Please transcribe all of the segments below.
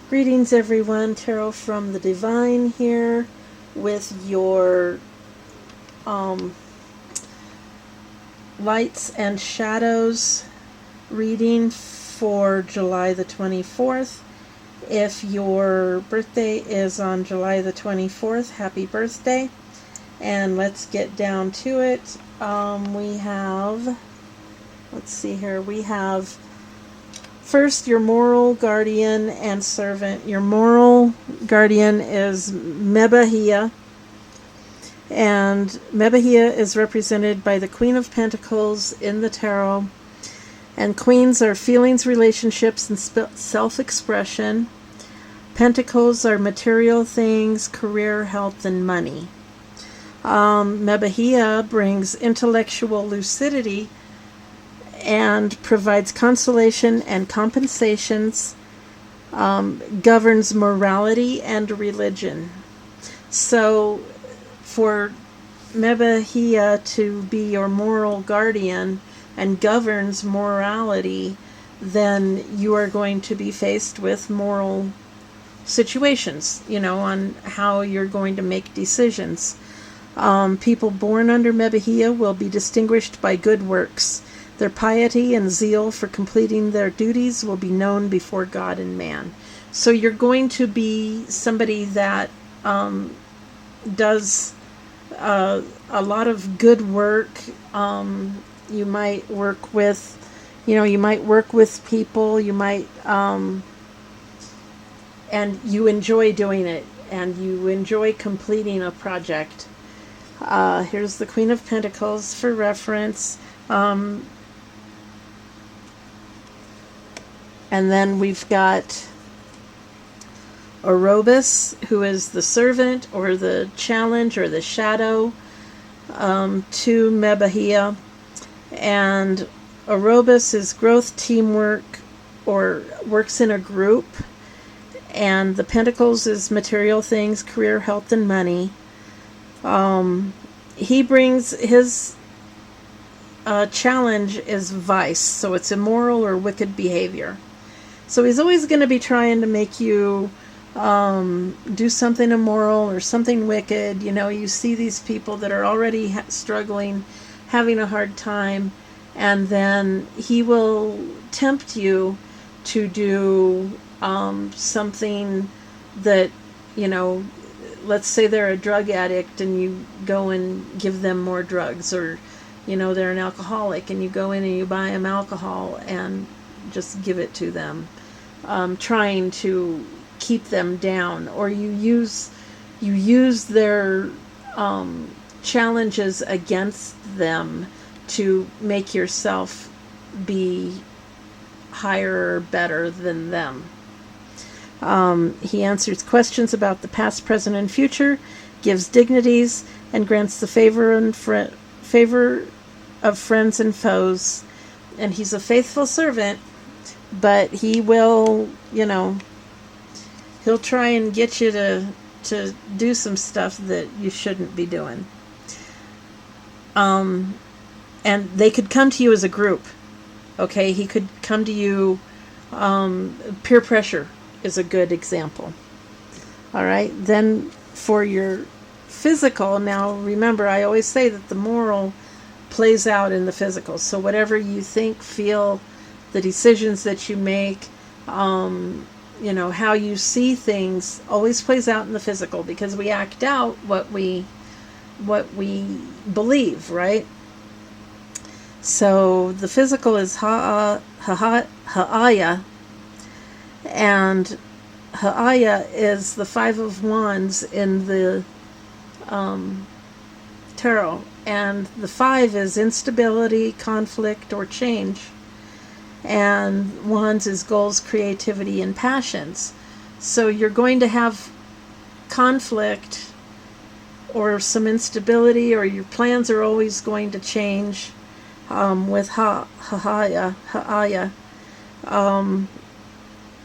Greetings, everyone. Tarot from the Divine here with your um, Lights and Shadows reading for July the 24th. If your birthday is on July the 24th, happy birthday. And let's get down to it. Let's see here, we have first, your moral guardian and servant. Your moral guardian is Mebahia, and Mebahia is represented by the Queen of Pentacles in the tarot. And queens are feelings, relationships, and self-expression. Pentacles are material things, career, health, and money. Mebahia brings intellectual lucidity and provides consolation and compensations, governs morality and religion. So for Mebahia to be your moral guardian and governs morality, then you are going to be faced with moral situations, on how you're going to make decisions. People born under Mebahia will be distinguished by good works. Their piety and zeal for completing their duties will be known before God and man. So you're going to be somebody that does a lot of good work. You might work with, people. You might, and you enjoy doing it, and you enjoy completing a project. Here's the Queen of Pentacles for reference. And then we've got Orobus, who is the servant or the challenge or the shadow to Mebahia. And Orobus is growth, teamwork, or works in a group. And the Pentacles is material things, career, health, and money. He brings his challenge is vice, so it's immoral or wicked behavior. So he's always going to be trying to make you do something immoral or something wicked. You see these people that are already struggling, having a hard time, and then he will tempt you to do something that, let's say they're a drug addict and you go and give them more drugs, or, they're an alcoholic and you go in and you buy them alcohol and just give it to them, trying to keep them down, or you use their challenges against them to make yourself be higher or better than them. He answers questions about the past, present, and future, gives dignities, and grants the favor of friends and foes. And he's a faithful servant, but he will, he'll try and get you to do some stuff that you shouldn't be doing. And they could come to you as a group. Okay, he could come to you, peer pressure is a good example. All right, then for your physical, now remember, I always say that the moral plays out in the physical. So whatever you think, feel, the decisions that you make, how you see things always plays out in the physical, because we act out what we believe, right? So the physical is Ha'aya, and Ha'aya is the Five of Wands in the tarot, and the five is instability, conflict, or change, and Wands is goals, creativity, and passions. So you're going to have conflict or some instability, or your plans are always going to change with Ha'aya.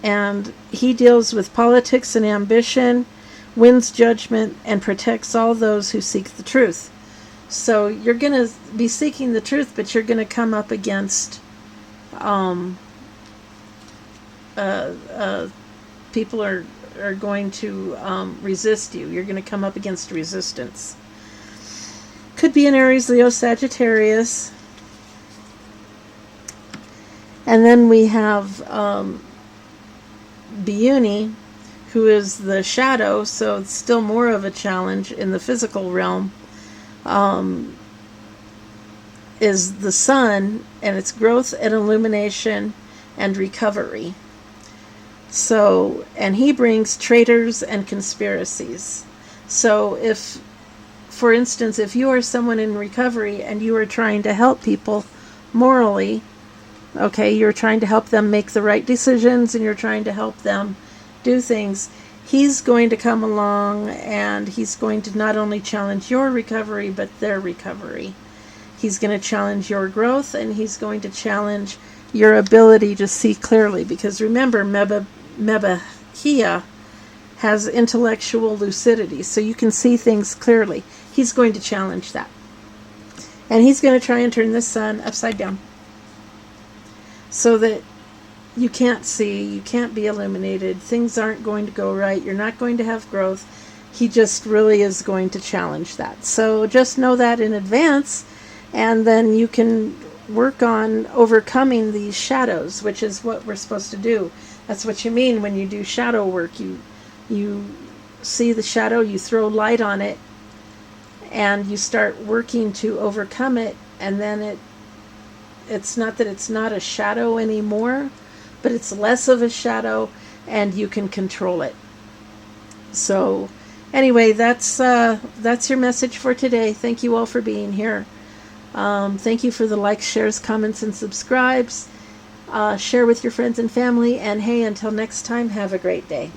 And he deals with politics and ambition, wins judgment, and protects all those who seek the truth. So you're going to be seeking the truth, but you're going to come up against people are going to resist you. You're going to come up against resistance. Could be an Aries, Leo, Sagittarius. And then we have Biuni, who is the shadow, so it's still more of a challenge in the physical realm, is the sun and its growth and illumination and recovery. So, and he brings traitors and conspiracies. So if, for instance, if you are someone in recovery and you are trying to help people morally, okay, you're trying to help them make the right decisions and you're trying to help them do things, he's going to come along and he's going to not only challenge your recovery but their recovery. He's going to challenge your growth and he's going to challenge your ability to see clearly, because remember, Mebahia has intellectual lucidity, so you can see things clearly. He's going to challenge that. And he's going to try and turn the sun upside down so that you can't see, you can't be illuminated, things aren't going to go right, you're not going to have growth. He just really is going to challenge that. So just know that in advance, and then you can work on overcoming these shadows, which is what we're supposed to do. That's what you mean when you do shadow work. You see the shadow, you throw light on it, and you start working to overcome it, and then it's not that it's not a shadow anymore, but it's less of a shadow and you can control it. So anyway, that's your message for today. Thank you all for being here. Thank you for the likes, shares, comments, and subscribes. Share with your friends and family. And hey, until next time, have a great day.